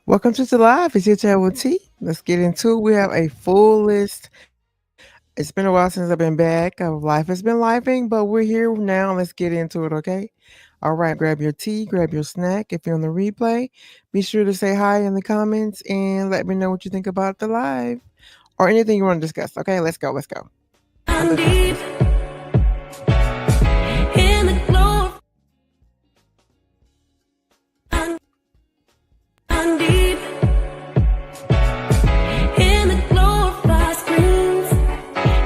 Welcome to the live. It's your chat with T. Let's get into it. We have a full list. It's been a while since I've been back. Life has been lifing, but we're here now. Let's get into it, okay? All right, grab your tea, grab your snack. If you're on the replay, be sure to say hi in the comments and let me know what you think about the live or anything you want to discuss. Okay, let's go. Let's go. I'm deep in the glow. I'm deep in the glow of our screens.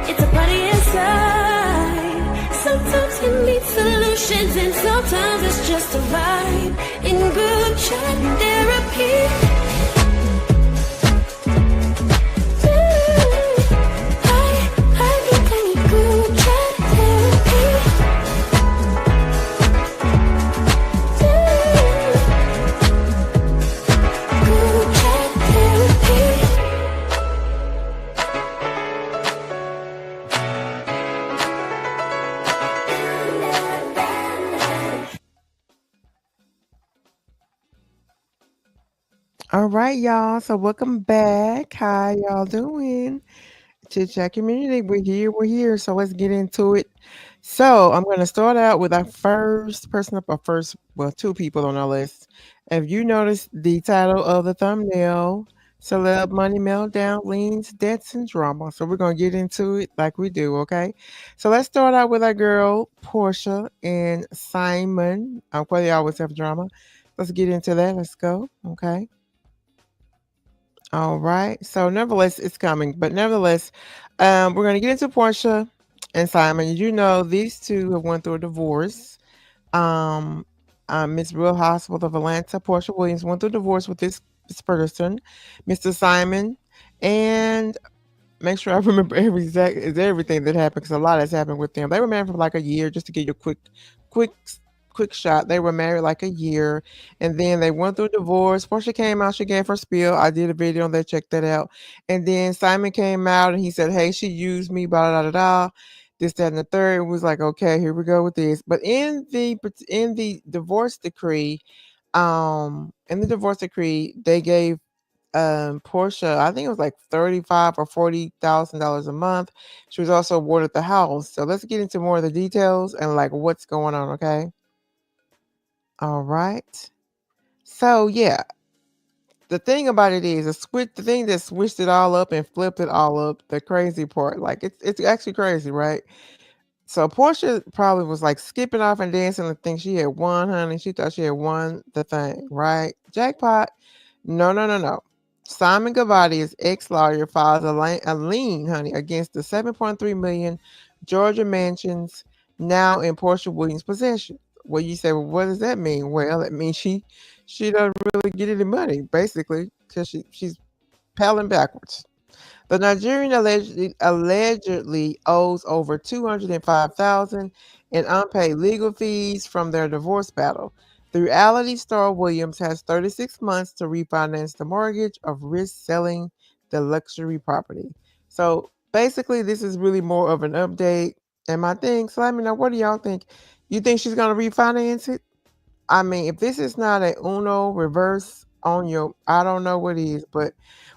It's a party inside. Sometimes we need solutions, and sometimes it's just a vibe. In group chat therapy. All right, y'all. So welcome back. How y'all doing? Chit Chat community. We're here. We're here. So let's get into it. So I'm going to start out with our first person up, our first, well, two people on our list. If you notice the title of the thumbnail, Celeb Money Meltdown, Leans, Debts, and Drama. So we're going to get into it like we do, okay? So let's start out with our girl, Porsha and Simon. Where they always have drama. Let's get into that. Let's go, okay? All right. So nevertheless, it's coming. But nevertheless, we're gonna get into Portia and Simon. You know, these two have went through a divorce. Um, Miss Real Hospital of Atlanta, Portia Williams went through a divorce with this person, Mr. Simon, and make sure I remember everything that happened because a lot has happened with them. They were married for like a year, just to give you a quick, quick shot. They were married like a year, and then they went through a divorce. Portia came out, she gave her spiel. I did a video on that, check that out. And then Simon came out and he said, "Hey, she used me, blah da da da." This, that, and the third. It was like, okay, here we go with this. But in the divorce decree, they gave Portia, I think it was like 35 or $40,000 a month. She was also awarded the house. So let's get into more of the details and like what's going on, okay? All right. So yeah, the thing about it is the thing that switched it all up and flipped it all up, the crazy part. Like it's actually crazy, right? So Portia probably was like skipping off and dancing and think she had won, honey. She thought she had won the thing, right? Jackpot. No, no, no, no. Simon Gavadi's ex-lawyer files a lien, honey, against the 7.3 million Georgia mansions now in Portia Williams' possession. Well, you say, well, what does that mean? Well, it means she doesn't really get any money, basically, because she's paddling backwards. The Nigerian allegedly owes over 205,000 in unpaid legal fees from their divorce battle. The reality star Williams has 36 months to refinance the mortgage of risk selling the luxury property. So basically, this is really more of an update. And my thing, so let me know, what do y'all think? You think she's going to refinance it? I mean, if this is not a Uno reverse on your, I don't know what is, but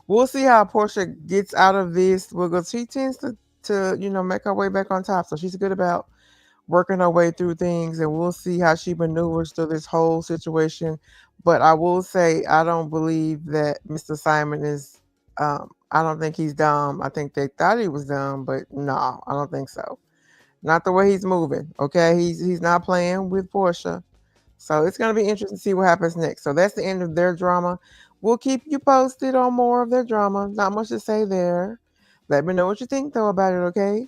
we'll see how Portia gets out of this. She tends to make her way back on top, so she's good about working her way through things, and we'll see how she maneuvers through this whole situation. But I will say, I don't believe that Mr. Simon is. I don't think he's dumb. I think they thought he was dumb, but no, I don't think so. Not the way he's moving. Okay, he's not playing with Portia. So it's going to be interesting to see what happens next. So that's the end of their drama. We'll keep you posted on more of their drama. Not much to say there. Let me know what you think though about it, okay?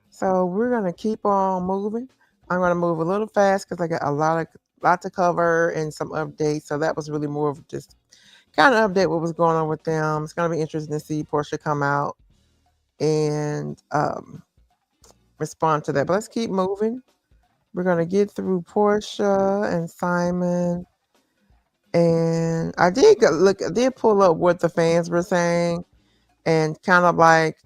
So we're gonna keep on moving. I'm gonna move a little fast because I got lot to cover and some updates. So that was really more of just kind of update what was going on with them. It's gonna be interesting to see Portia come out and respond to that. But let's keep moving. We're gonna get through Portia and Simon. And I did pull up what the fans were saying and kind of like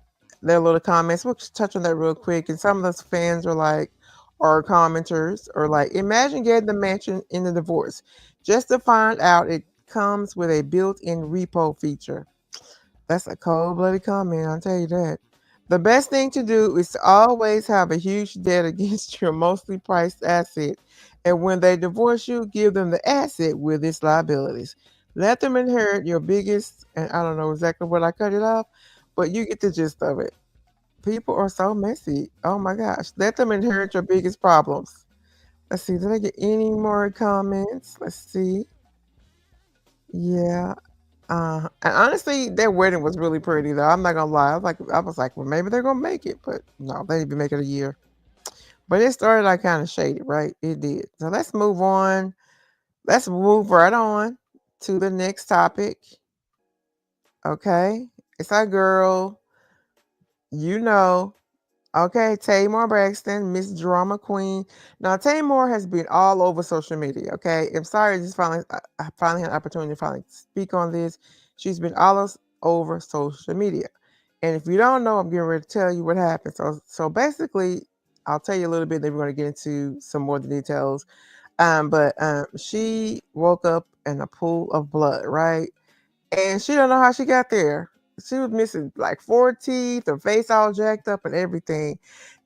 their little comments. We'll just touch on that real quick. And some of those fans are like, or commenters, or like, imagine getting the mansion in the divorce just to find out it comes with a built-in repo feature. That's a cold-blooded comment, I'll tell you that. The best thing to do is to always have a huge debt against your mostly priced asset. And when they divorce you, give them the asset with its liabilities. Let them inherit your biggest, and I don't know exactly what I cut it off, but you get the gist of it. People are so messy. Oh my gosh. Let them inherit your biggest problems. Let's see. Did I get any more comments? Let's see. Yeah. And honestly, their wedding was really pretty though. I'm not gonna lie. I was like, well, maybe they're gonna make it, but no, they didn't even make it a year. But it started like kind of shady, right? It did. So let's move on. Let's move right on to the next topic. Okay. It's our girl, you know. Okay, Tamar Braxton, Miss Drama Queen. Now, Tamar has been all over social media. Okay, I'm sorry, just I finally had an opportunity to finally speak on this. She's been over social media, and if you don't know, I'm getting ready to tell you what happened. So basically, I'll tell you a little bit. Then we're going to get into some more of the details. But she woke up in a pool of blood, right? And she don't know how she got there. She was missing like 4 teeth, her face all jacked up and everything.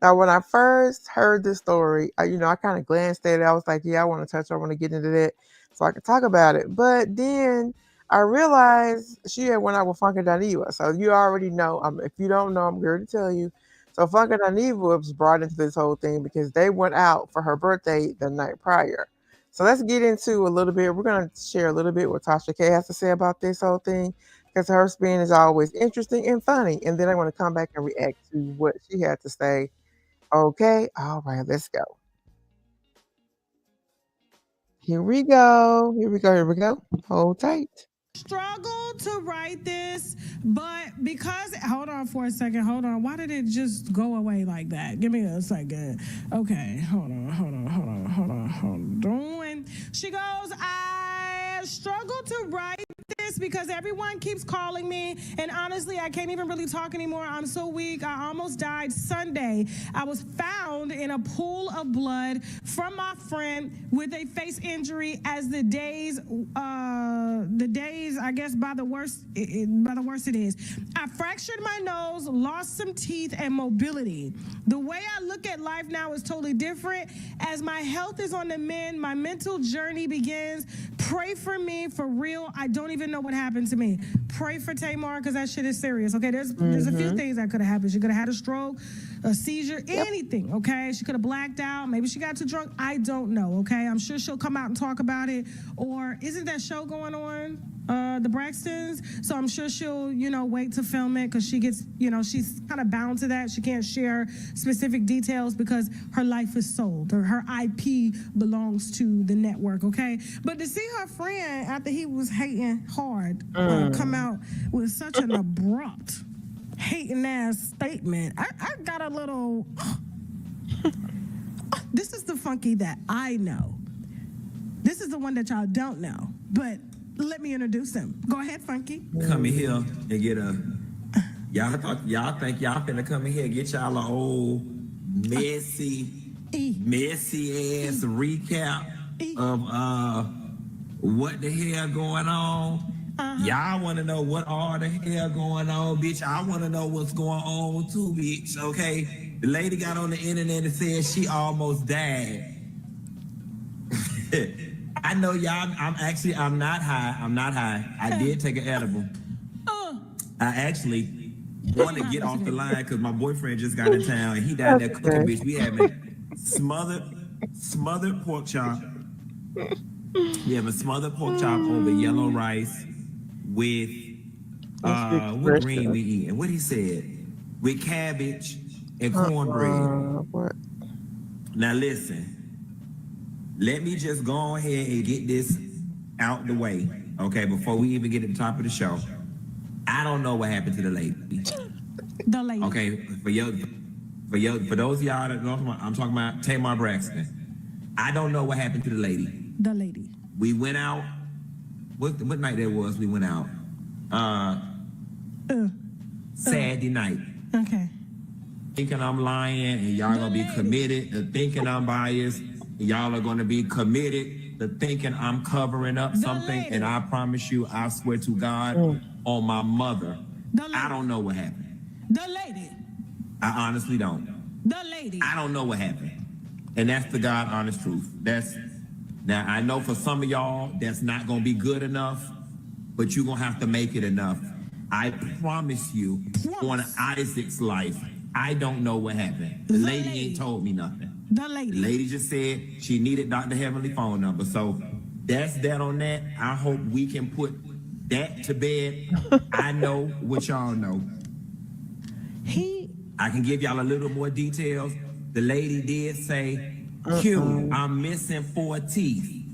Now, when I first heard this story, I kind of glanced at it. I was like, yeah, I want to touch her. I want to get into that so I can talk about it. But then I realized she had went out with Funky Daniva. So you already know. If you don't know, I'm here to tell you. So Funky Daniva was brought into this whole thing because they went out for her birthday the night prior. So let's get into a little bit. We're going to share a little bit what Tasha K has to say about this whole thing because her spin is always interesting and funny. And then I want to come back and react to what she had to say. Okay. All right. Let's go. Here we go. Here we go. Here we go. Hold tight. Struggled to write this, but because hold on for a second, hold on. Why did it just go away like that? Give me a second. Okay, hold on. She goes, I struggled to write this because everyone keeps calling me, and honestly, I can't even really talk anymore. I'm so weak. I almost died Sunday. I was found in a pool of blood from my friend with a face injury as the days, I guess by the worst it is. I fractured my nose, lost some teeth and mobility. The way I look at life now is totally different. As my health is on the mend, my mental journey begins. Pray for me, for real. I don't even know what happened to me. Pray for Tamar because that shit is serious. Okay, there's a few things that could have happened. She could have had a stroke, a seizure, anything. Okay, she could have blacked out. Maybe she got too drunk. I don't know. Okay, I'm sure she'll come out and talk about it. Or isn't that show going on? The Braxtons. So I'm sure she'll, wait to film it because she gets, she's kind of bound to that. She can't share specific details because her life is sold or her IP belongs to the network, okay? But to see her friend, after he was hating hard, come out with such an abrupt, hating ass statement, I got a little, this is the Funky that I know. This is the one that y'all don't know, but let me introduce him. Go ahead, Funky. Come in here and get y'all think y'all finna come in here and get y'all an old messy ass recap of what the hell going on. Y'all want to know what all the hell going on, bitch. I want to know what's going on too, bitch. Okay, the lady got on the internet and said she almost died. I know y'all. I'm not high. I did take an edible. I actually want to get off the line because my boyfriend just got in town and he down there cooking, bitch. We having smothered pork chop. We have a smothered pork chop over yellow rice with what green we eating? What he said? With cabbage and cornbread. What? Now listen. Let me just go ahead and get this out the way, okay, before we even get to the top of the show. I don't know what happened to the lady. The lady. Okay, for those of y'all that know, I'm talking about Tamar Braxton. I don't know what happened to the lady. The lady. We went out. What night that was? We went out. Saturday night. Okay. Thinking I'm lying and y'all gonna be committed to thinking I'm biased. Y'all are going to be committed to thinking I'm covering up something, and I promise you, I swear to God, on my mother, I don't know what happened. The lady. I honestly don't. The lady. I don't know what happened. And that's the God honest truth. Now I know for some of y'all that's not gonna be good enough, but you're gonna have to make it enough. I promise you, on Isaac's life, I don't know what happened. The lady ain't told me nothing. The lady just said she needed Dr. Heavenly phone number. So that's that on that. I hope we can put that to bed. I know what y'all know. I can give y'all a little more details. The lady did say, Q, I'm missing 4 teeth.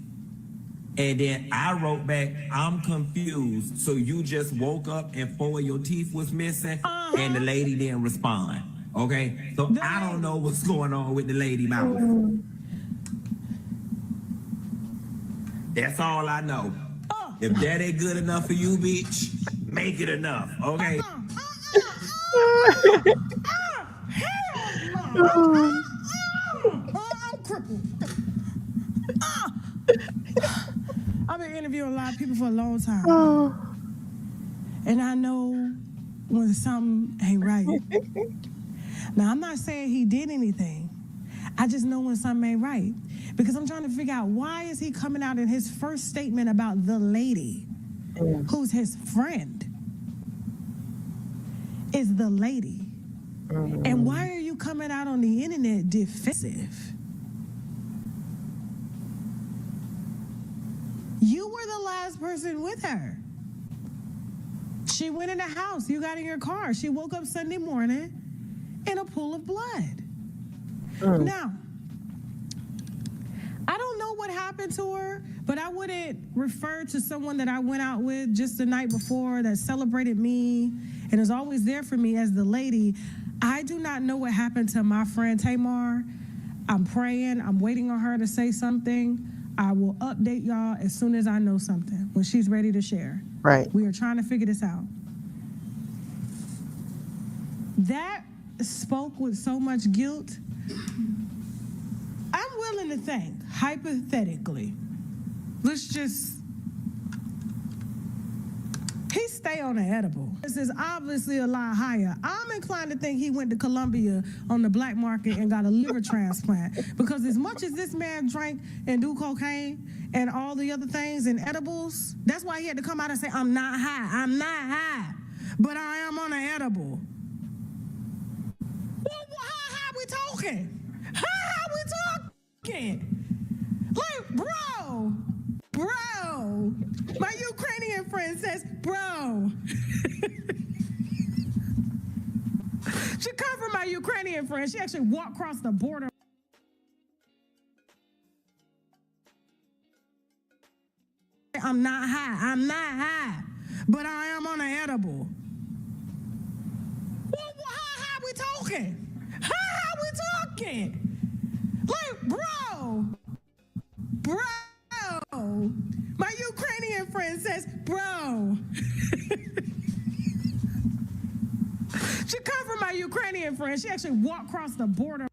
And then I wrote back, I'm confused. So you just woke up and 4 of your teeth was missing? And the lady didn't respond. Okay? So I don't know what's going on with the lady mouth. That's all I know. If that ain't good enough for you, bitch, make it enough. Okay? I'm crippled. I've been interviewing a lot of people for a long time. And I know when something ain't right. Now, I'm not saying he did anything. I just know when something ain't right. Because I'm trying to figure out, why is he coming out in his first statement about the lady who's his friend is the lady? And why are you coming out on the internet defensive? You were the last person with her. She went in the house. You got in your car. She woke up Sunday morning in a pool of blood. Now, I don't know what happened to her, but I wouldn't refer to someone that I went out with just the night before that celebrated me and is always there for me as the lady. I do not know what happened to my friend Tamar. I'm praying. I'm waiting on her to say something. I will update y'all as soon as I know something, when she's ready to share. Right. We are trying to figure this out. That spoke with so much guilt. I'm willing to think, hypothetically, he stay on the edible. This is obviously a lot higher. I'm inclined to think he went to Colombia on the black market and got a liver transplant. Because as much as this man drank and do cocaine and all the other things and edibles, that's why he had to come out and say, I'm not high, but I am on an edible. Well, how high we talking? How high we talking? Like, bro, my Ukrainian friend says, bro. She come from my Ukrainian friend. She actually walked across the border. I'm not high, but I am on an edible. Well, how high we talking? How high we talking? Like, bro. My Ukrainian friend says, bro. She come from my Ukrainian friend. She actually walked across the border.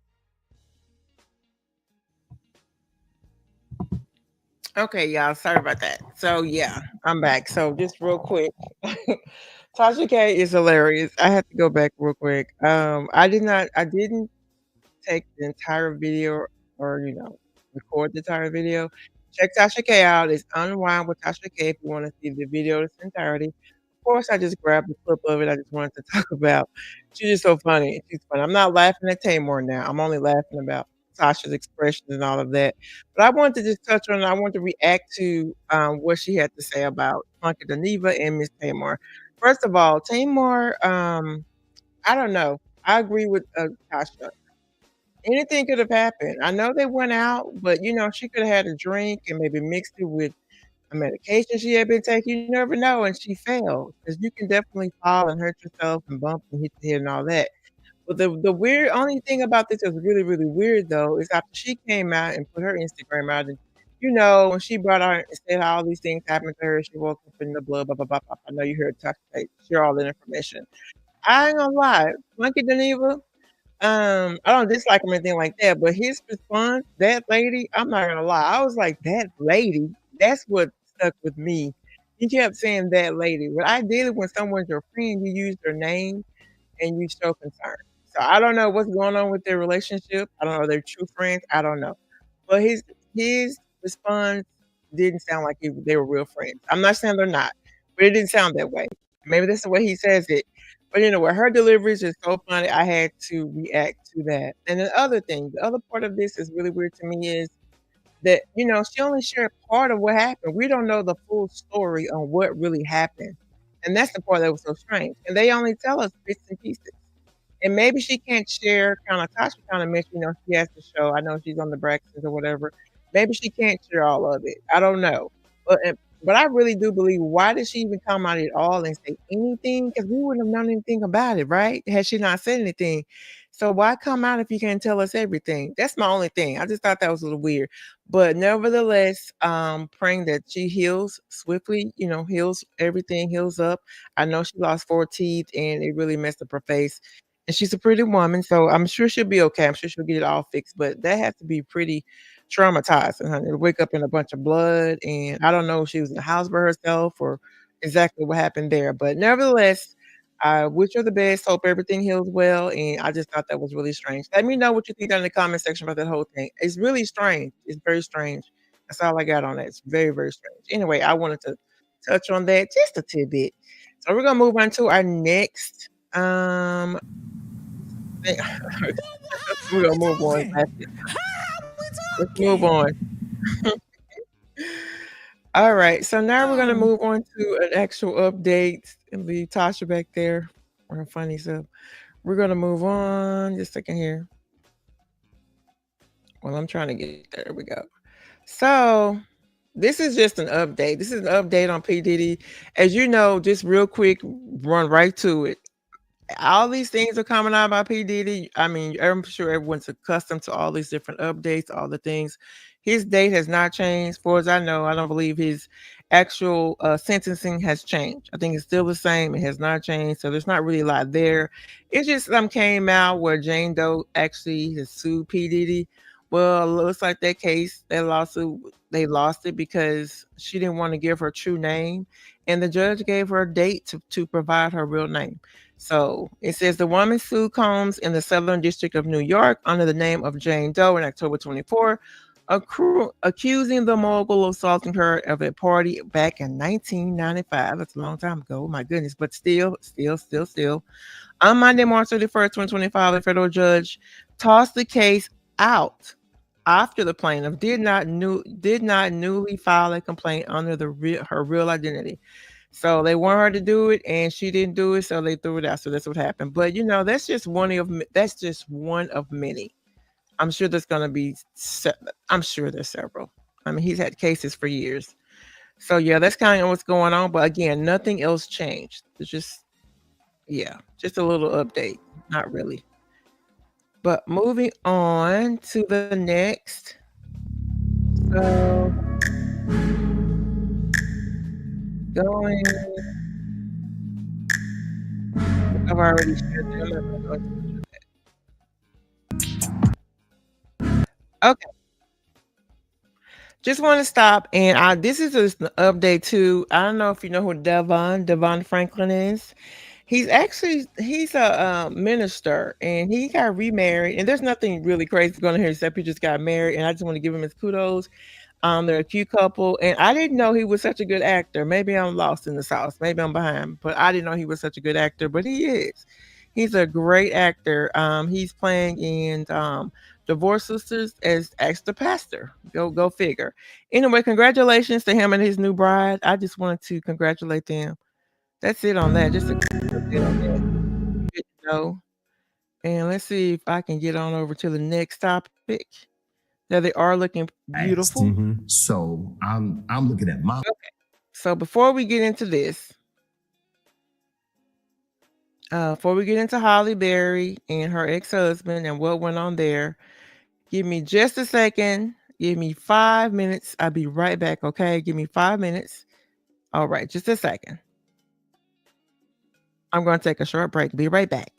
Okay, y'all, sorry about that. So yeah, I'm back. So just real quick. Tasha K is hilarious. I have to go back real quick. I didn't take the entire video or record the entire video. Check Tasha K out. It's Unwind with Tasha K if you want to see the video in its entirety. Of course, I just grabbed a clip of it. I just wanted to talk about. She's just so funny. She's funny. I'm not laughing at Tamar now. I'm only laughing about Tasha's expressions and all of that. But I wanted to just touch on. I wanted to react to what she had to say about Funky Dineva and Miss Tamar. First of all, Tamar. I don't know. I agree with Tasha. Anything could have happened. I know they went out, but she could have had a drink and maybe mixed it with a medication she had been taking. You never know, and she fell because you can definitely fall and hurt yourself and bump and hit the head and all that. But the weird only thing about this was really really weird though is after she came out and put her Instagram out and when she brought out and said how all these things happened to her, she woke up in the blood, blah blah blah. Blah. I know you heard Tuck share all that information. I ain't gonna lie, Funky Dineva. I don't dislike him or anything like that, but his response, that lady, I'm not gonna lie, I was like, that lady, that's what stuck with me. He kept saying that lady. What I did when someone's your friend, you use their name and you show concern. So I don't know what's going on with their relationship. I don't know if they're true friends. I don't know. But his response didn't sound like they were real friends. I'm not saying they're not, but it didn't sound that way. Maybe that's the way he says it. But anyway, her delivery is just so funny. I had to react to that. And the other thing, the other part of this is really weird to me is that, she only shared part of what happened. We don't know the full story on what really happened. And that's the part that was so strange. And they only tell us bits and pieces. And maybe she can't share kinda Tasha kinda mentioned, she has to show. I know she's on the Braxtons or whatever. Maybe she can't share all of it. I don't know. But I really do believe why did she even come out at all and say anything? Because we wouldn't have known anything about it, right? Had she not said anything. So why come out if you can't tell us everything? That's my only thing. I just thought that was a little weird. But nevertheless, praying that she heals swiftly, heals everything, heals up. I know she lost 4 teeth and it really messed up her face. And she's a pretty woman, so I'm sure she'll be okay. I'm sure she'll get it all fixed, but that has to be pretty traumatizing, honey, to wake up in a bunch of blood, and I don't know if she was in the house by herself or exactly what happened there, but nevertheless, I wish her the best, hope everything heals well, and I just thought that was really strange. Let me know what you think down in the comment section about that whole thing. It's really strange. It's very strange. That's all I got on that. It's very, very strange. Anyway, I wanted to touch on that just a tidbit. So we're gonna move on to our next thing. We're How gonna we move on. talking? That's it. How we Let's move talking? on. All right, so now we're gonna Oh, move on to an actual update and leave Tasha back there or her funny stuff. We're gonna move on. Just a second here. Well, I'm trying to get there. We go. So this is just an update. This is an update on P. Diddy. As you know, just real quick, run right to it. All these things are coming out by P. Diddy. I mean, I'm sure everyone's accustomed to all these different updates, all the things. His date has not changed. For as I know, I don't believe his actual sentencing has changed. I think it's still the same. It has not changed. So there's not really a lot there. It just came out where Jane Doe actually has sued P. Diddy. Well, it looks like that case, that lawsuit, they lost it because she didn't want to give her true name. And the judge gave her a date to provide her real name. So it says the woman sued Combs in the Southern District of New York under the name of Jane Doe in October 24, accusing the mogul of assaulting her at a party back in 1995. That's a long time ago. Oh my goodness. But still. On Monday, March 31st, 2025, a federal judge tossed the case out after the plaintiff did not newly file a complaint under her real identity. So they want her to do it, and she didn't do it, so they threw it out. So that's what happened. But that's just one of many. I'm sure there's gonna be. I'm sure there's several. I mean, he's had cases for years. So yeah, that's kind of what's going on. But again, nothing else changed. It's just just a little update. Not really. But moving on to the next. So going. I've already shared them. I'm not gonna go into that. Okay. Just want to stop and this is just an update too. I don't know if you know who Devon Franklin is. He's a minister and he got remarried and there's nothing really crazy going on here except he just got married and I just want to give him his kudos. They're a cute couple and I didn't know he was such a good actor. Maybe I'm lost in the sauce. Maybe I'm behind, but I didn't know he was such a good actor, but he is. He's a great actor. He's playing in Divorce Sisters as the pastor. Go figure. Anyway, congratulations to him and his new bride. I just wanted to congratulate them. That's it on that. Just a quick update on that. Good to know. And let's see if I can get on over to the next topic. Now they are looking beautiful. Mm-hmm. So I'm looking at my. Okay. So before we get into this, before we get into Holly Berry and her ex-husband and what went on there, give me just a second. Give me 5 minutes. I'll be right back, okay? Give me 5 minutes. All right, just a second. I'm going to take a short break. Be right back.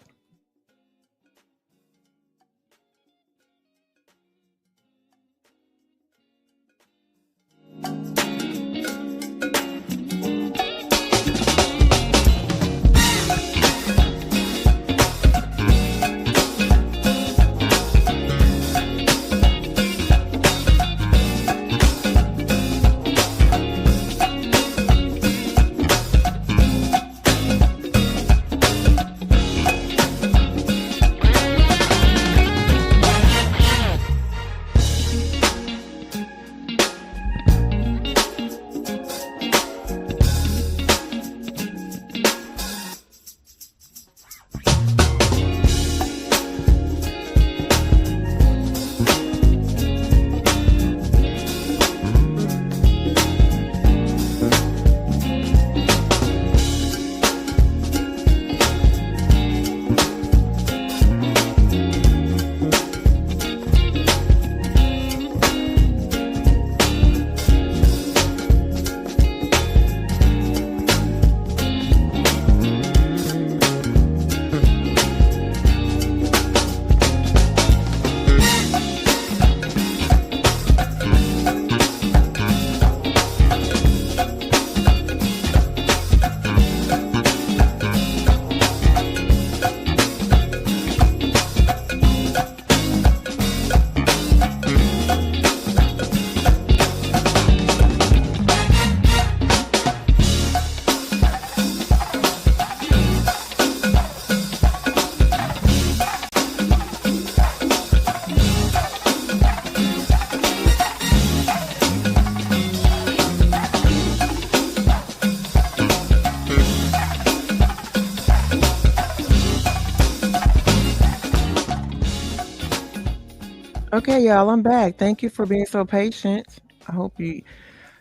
Okay, y'all, I'm back. Thank you for being so patient. I hope you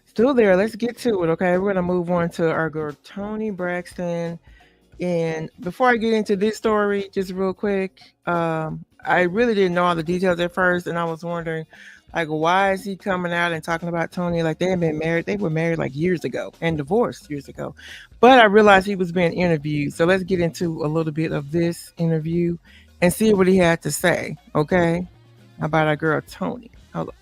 still there. Let's get to it, okay? We're gonna move on to our girl Toni Braxton. And before I get into this story, just real quick, I really didn't know all the details at first, and I was wondering, like, why is he coming out and talking about Toni? Like, they had been married, they were married like years ago and divorced years ago. But I realized he was being interviewed. So let's get into a little bit of this interview and see what he had to say, okay? About our girl Toni. Hold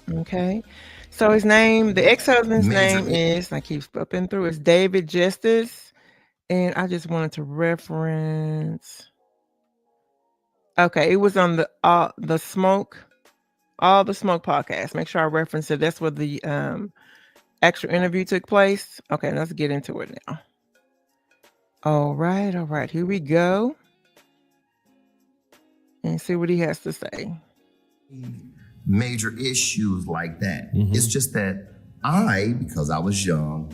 on. Okay. So his name, the ex-husband's name is, I keep flipping through, is David Justice. And I just wanted to reference. Okay, it was on the Smoke, All the Smoke podcast. Make sure I reference it. That's where the actual interview took place. Okay, let's get into it now. All right. Here we go. And see what he has to say. Major issues like that. It's just that because I was young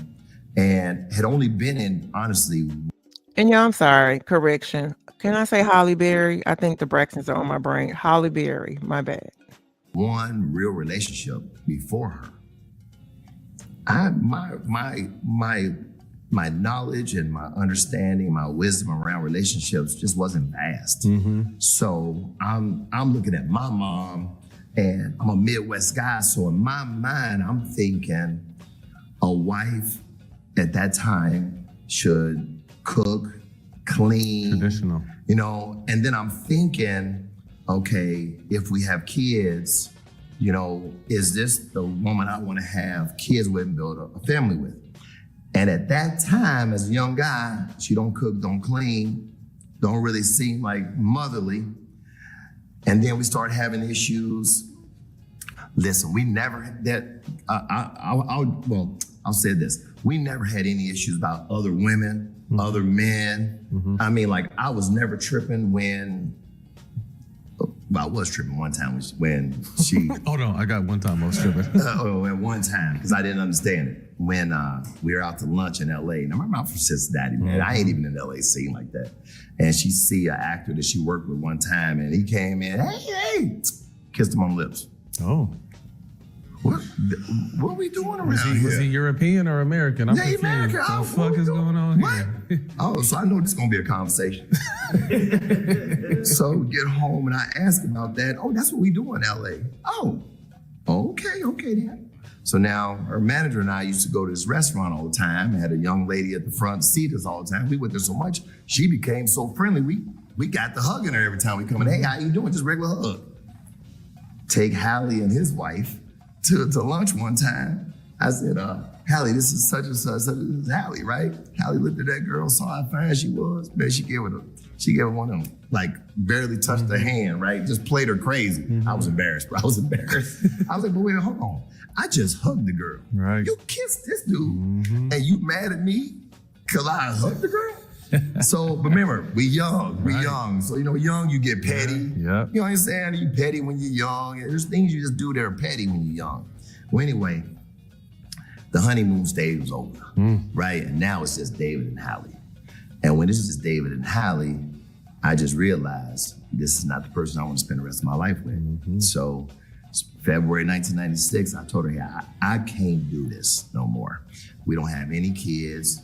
and had only been in, honestly. And yeah, I'm sorry, correction. Can I say Halle Berry? I think the Braxtons are on my brain. Halle Berry, my bad. One real relationship before her. My knowledge and my understanding, my wisdom around relationships just wasn't vast. So I'm looking at my mom, and I'm a Midwest guy, so in my mind, I'm thinking a wife at that time should cook, clean. Traditional. You know, and then I'm thinking, okay, if we have kids, you know, is this the woman I want to have kids with and build a family with? And at that time, as a young guy, she don't cook, don't clean, don't really seem like motherly. And then we start having issues. Listen, we never, I'll say this. We never had any issues about other women, other men. I mean, like, I was never tripping when, well, I was tripping one time when she. Hold on, I got one time I was tripping. At one time, because I didn't understand it. When we were out to lunch in LA. Now, remember, I'm from Cincinnati, man. I ain't even in the LA scene like that. And she see an actor that she worked with one time, and he came in, hey, kissed him on the lips. Oh. What are we doing around here? Was he European or American? I'm confused. American. What the fuck is going on here? Oh, so I know this is going to be a conversation. So we get home, and I ask about that. Oh, that's what we do in LA. Oh, okay then. So now her manager and I used to go to this restaurant all the time. I had a young lady at the front seat us all the time. We went there so much, she became so friendly. We got to hugging her every time we come in. Hey, how you doing? Just regular hug. Take Halle and his wife to lunch one time. I said, Halle, this is such and such. This is Halle, right? Halle looked at that girl, saw how fine she was. Man, she gave her one of them, like, barely touched her hand, right? Just played her crazy. I was embarrassed, bro. I was like, but wait, hold on. I just hugged the girl. Right. You kissed this dude, and you mad at me because I hugged the girl? So, but remember, we young. So, you know, young, you get petty. Yeah. You know what I'm saying? You petty when you're young. There's things you just do that are petty when you're young. Well, anyway, the honeymoon stage was over, right? And now it's just David and Halle. And when this is just David and Halle, I just realized this is not the person I want to spend the rest of my life with. So February 1996, I told her, yeah, I can't do this no more. We don't have any kids.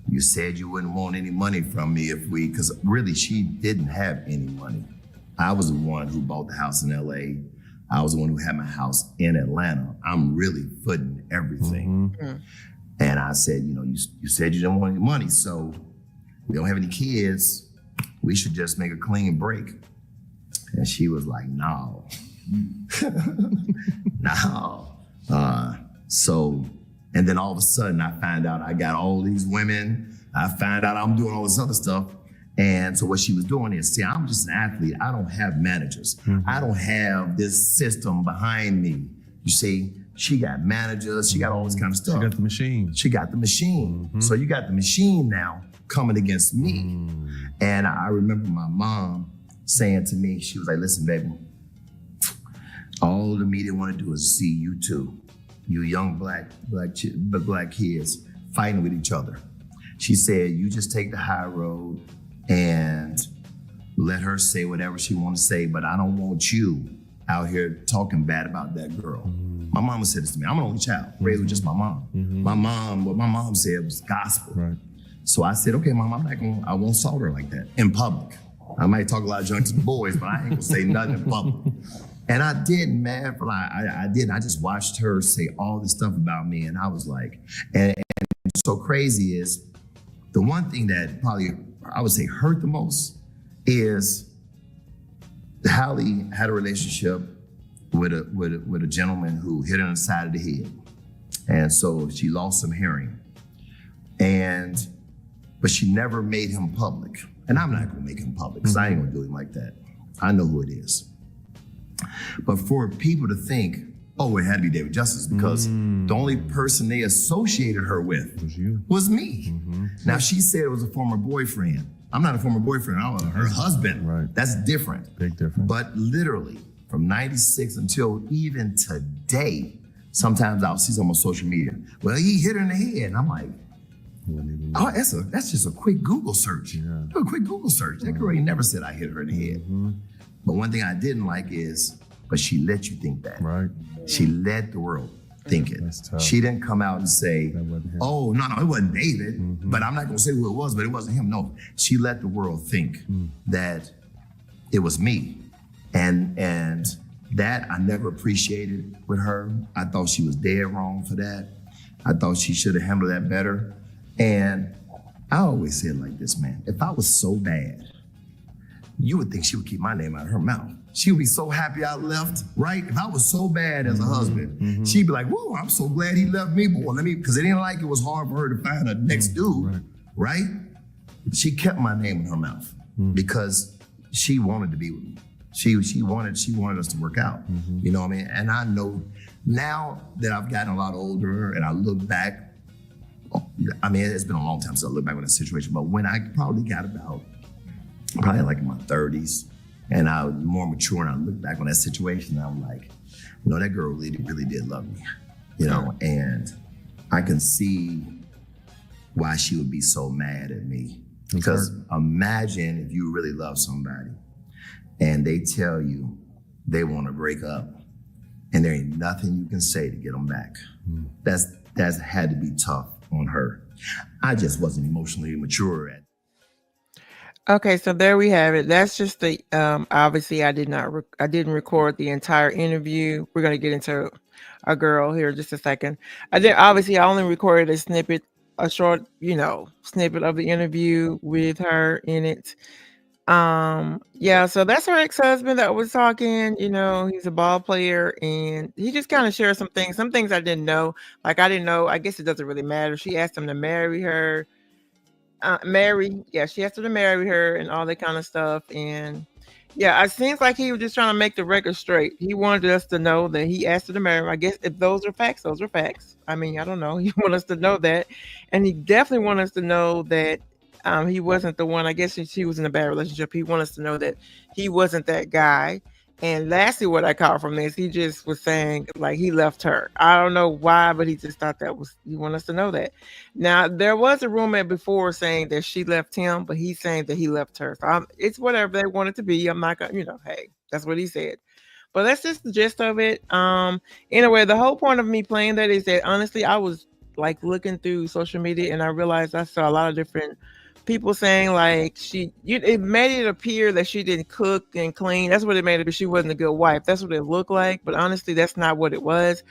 You said you wouldn't want any money from me because really she didn't have any money. I was the one who bought the house in LA. I was the one who had my house in Atlanta. I'm really footing everything. And I said, you know, you said you don't want any money, so we don't have any kids. We should just make a clean break. And she was like, no. No. And then all of a sudden I find out I got all these women. I find out I'm doing all this other stuff. And so what she was doing is, see, I'm just an athlete. I don't have managers. I don't have this system behind me. You see, she got managers. She got all this kind of stuff. She got the machine. She got the machine. So you got the machine now coming against me. And I remember my mom saying to me, she was like, listen, baby, all the media want to do is see you two, you young black kids fighting with each other. She said, you just take the high road, and let her say whatever she want to say, but I don't want you out here talking bad about that girl. My mama said this to me. I'm an only child, raised with just my mom. What my mom said was gospel. Right. So I said, okay, mom, I won't salt her like that in public. I might talk a lot of junk to the boys, but I ain't gonna say nothing in public. And I didn't, man. I didn't. I just watched her say all this stuff about me, and I was like, and so crazy is the one thing that probably I would say hurt the most is Halle had a relationship with a gentleman who hit her on the side of the head, and so she lost some hearing, but she never made him public, and I'm not gonna make him public because I ain't gonna do him like that. I know who it is, but for people to think, oh, it had to be David Justice because the only person they associated her with was me. Now she said it was a former boyfriend. I'm not a former boyfriend. I'm her husband. Right. That's different. Big difference. But literally, from 96 until even today, sometimes I'll see someone on social media. Well, he hit her in the head. And I'm like, oh, that's just a quick Google search. Yeah. Do a quick Google search. That girl ain't never said I hit her in the head. But one thing I didn't like is, but she let you think that. Right. She let the world think it. That's tough. She didn't come out and say, oh, no, it wasn't David. But I'm not going to say who it was, but it wasn't him. No, she let the world think that it was me. And that I never appreciated with her. I thought she was dead wrong for that. I thought she should have handled that better. And I always say it like this, man. If I was so bad, you would think she would keep my name out of her mouth. She would be so happy I left, right? If I was so bad as a husband, she'd be like, whoa, I'm so glad he left me, boy. Because it ain't like it was hard for her to find a next dude, right? She kept my name in her mouth because she wanted to be with me. She wanted us to work out, you know what I mean? And I know now that I've gotten a lot older and I look back, I mean, it's been a long time since I look back on that situation, but when I probably got probably like in my 30s, and I was more mature, and I look back on that situation, and I'm like, you know, that girl really, really did love me, you know, and I can see why she would be so mad at me. Because imagine if you really love somebody and they tell you they want to break up and there ain't nothing you can say to get them back. That's had to be tough on her. I just wasn't emotionally mature at. Okay, so there we have it. That's just the obviously I didn't record the entire interview. We're gonna get into a girl here in just a second. I only recorded a short, snippet of the interview with her in it. Yeah, so that's her ex-husband that was talking. He's a ball player, and he just kind of shared some things I didn't know. Like, I didn't know, I guess it doesn't really matter. She asked him to marry her. She asked her to marry her and all that kind of stuff. And yeah, it seems like he was just trying to make the record straight. He wanted us to know that he asked her to marry him. I guess if those are facts, those are facts. I mean, I don't know. He wanted us to know that. And he definitely wanted us to know that he wasn't the one. I guess she was in a bad relationship. He wanted us to know that he wasn't that guy. And lastly, what I caught from this, he just was saying like he left her. I don't know why, but he just thought he wanted us to know that. Now, there was a rumor before saying that she left him, but he's saying that he left her. So it's whatever they want it to be. I'm not gonna, hey, that's what he said. But that's just the gist of it. Anyway, the whole point of me playing that is that honestly, I was like looking through social media and I realized I saw a lot of different people saying like it made it appear that she didn't cook and clean. That's what it made it, but she wasn't a good wife. That's what it looked like. But honestly, that's not what it was.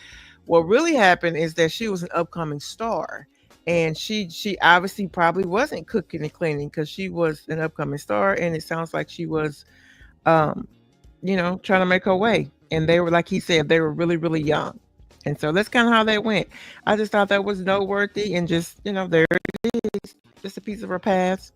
What really happened is that she was an upcoming star. And she obviously probably wasn't cooking and cleaning because she was an upcoming star. And it sounds like she was, trying to make her way. And they were, like he said, they were really, really young. And so that's kind of how that went. I just thought that was noteworthy and just, there it is. Just a piece of her past,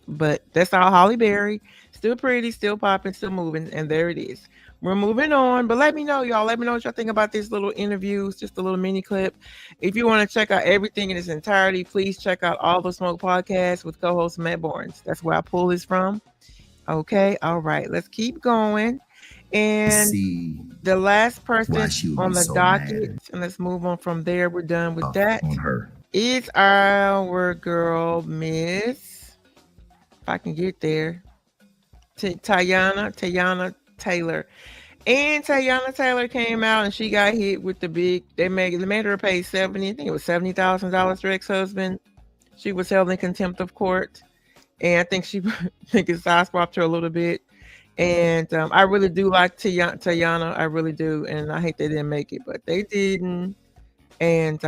but that's all Halle Berry. Still pretty, still popping, still moving, and there it is. We're moving on, but let me know, y'all. Let me know what y'all think about this little interviews, just a little mini clip. If you want to check out everything in its entirety, please check out All the Smoke podcast with co-host Matt Barnes. That's where I pull this from. Okay, all right, let's keep going. And the last person on the docket, and let's move on from there. We're done with that. On her. Is our girl, Miss if I can get there. Teyana Taylor. And Teyana Taylor came out and she got hit with the big. They made her pay 70. I think it was $70,000 for ex-husband. She was held in contempt of court, and I think I think it sideswiped her a little bit. And I really do like Teyana. I really do, and I hate they didn't make it, but they didn't. And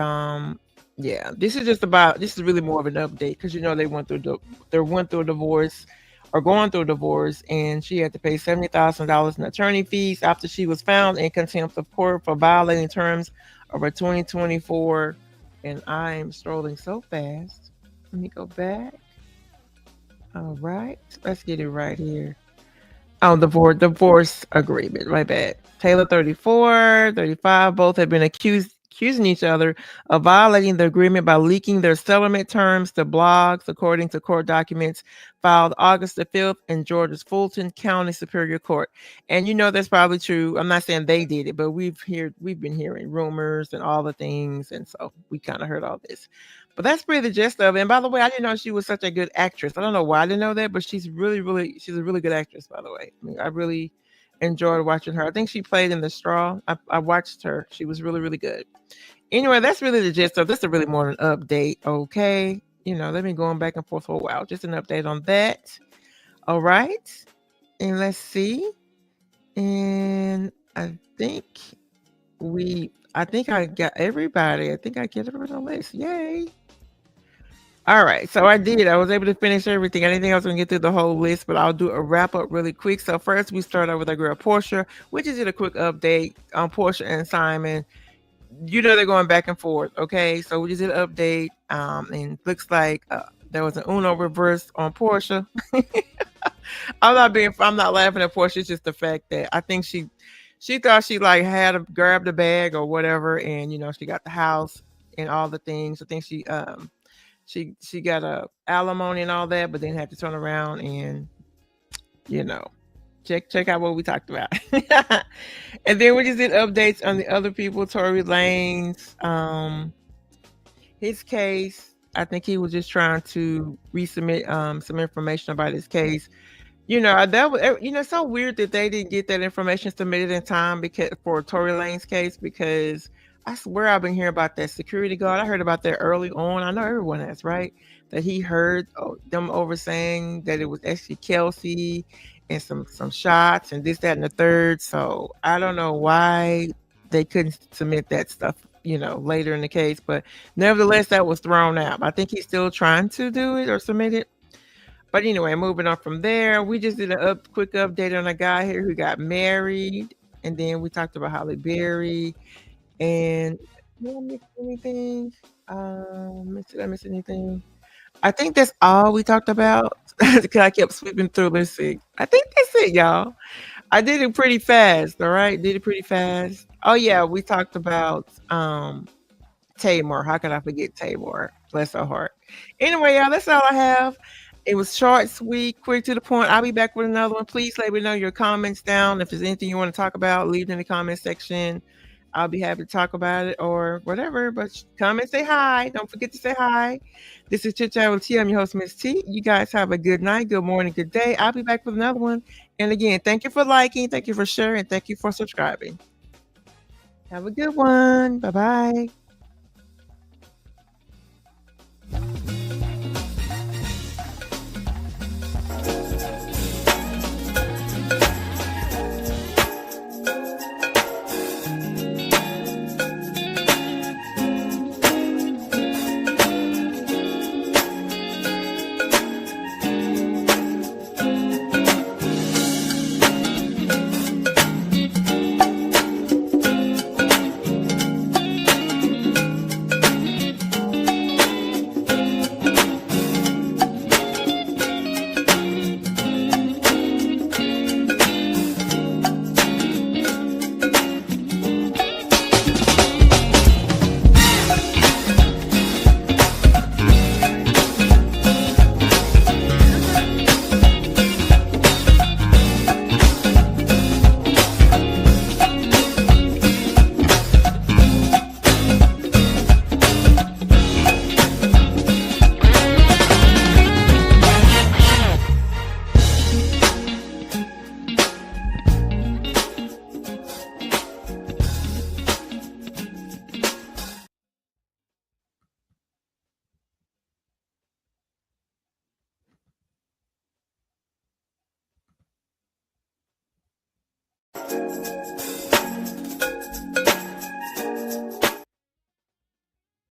yeah, this is really more of an update because they went through a divorce or going through a divorce, and she had to pay $70,000 in attorney fees after she was found in contempt of court for violating terms of her 2024. And I am scrolling so fast. Let me go back. All right, let's get it right here. Oh, divorce agreement. My bad. Taylor, 34, 35, both have been accusing each other of violating the agreement by leaking their settlement terms to blogs, according to court documents filed August the 5th in Georgia's Fulton County Superior Court. And that's probably true. I'm not saying they did it, but we've been hearing rumors and all the things, and so we kind of heard all this. But that's pretty the gist of it. And by the way, I didn't know she was such a good actress. I don't know why I didn't know that, but she's a really good actress, by the way. I mean, I really enjoyed watching her. I think she played in The Straw. I watched her. She was really, really good. Anyway, that's really the gist of this. Is really more an update, okay? They've been going back and forth for a while. Just an update on that. All right. And let's see. And I think I got everybody. I think I get everybody on the list. Yay. All right, so I was able to finish everything. I didn't think I was going to get through the whole list, but I'll do a wrap up really quick. So first we start out with our girl Porsha, which is a quick update on Porsha and Simon. They're going back and forth, okay? So we just did an update, and looks like there was an Uno reverse on Porsha. I'm not laughing at Porsha. It's just the fact that I think she thought she had grabbed a bag or whatever, and she got the house and all the things. I think she got a alimony and all that, but then had to turn around and check out what we talked about. And then we just did updates on the other people. Tory Lanez, his case. I think he was just trying to resubmit some information about his case. That was it's so weird that they didn't get that information submitted in time for Tory Lanez case, because I swear I've been hearing about that security guard. I heard about that early on. I know everyone has, right? That he heard them over saying that it was actually Kelsey and some shots and this, that, and the third. So I don't know why they couldn't submit that stuff, later in the case. But nevertheless, that was thrown out. I think he's still trying to do it or submit it. But anyway, moving on from there, we just did a quick update on a guy here who got married. And then we talked about Halle Berry. And did I miss anything? Did I miss anything? I think that's all we talked about. Because I kept sweeping through. Let's see. I think that's it, y'all. I did it pretty fast. All right, did it pretty fast. Oh yeah, we talked about Tamar. How could I forget Tamar? Bless her heart. Anyway, y'all, that's all I have. It was short, sweet, quick to the point. I'll be back with another one. Please let me know your comments down. If there's anything you want to talk about, leave it in the comment section. I'll be happy to talk about it or whatever. But come and say hi. Don't forget to say hi. This is Chit Chat with T. I'm your host, Miss T. You guys have a good night, good morning, good day. I'll be back with another one. And again, thank you for liking, thank you for sharing, thank you for subscribing. Have a good one. Bye-bye.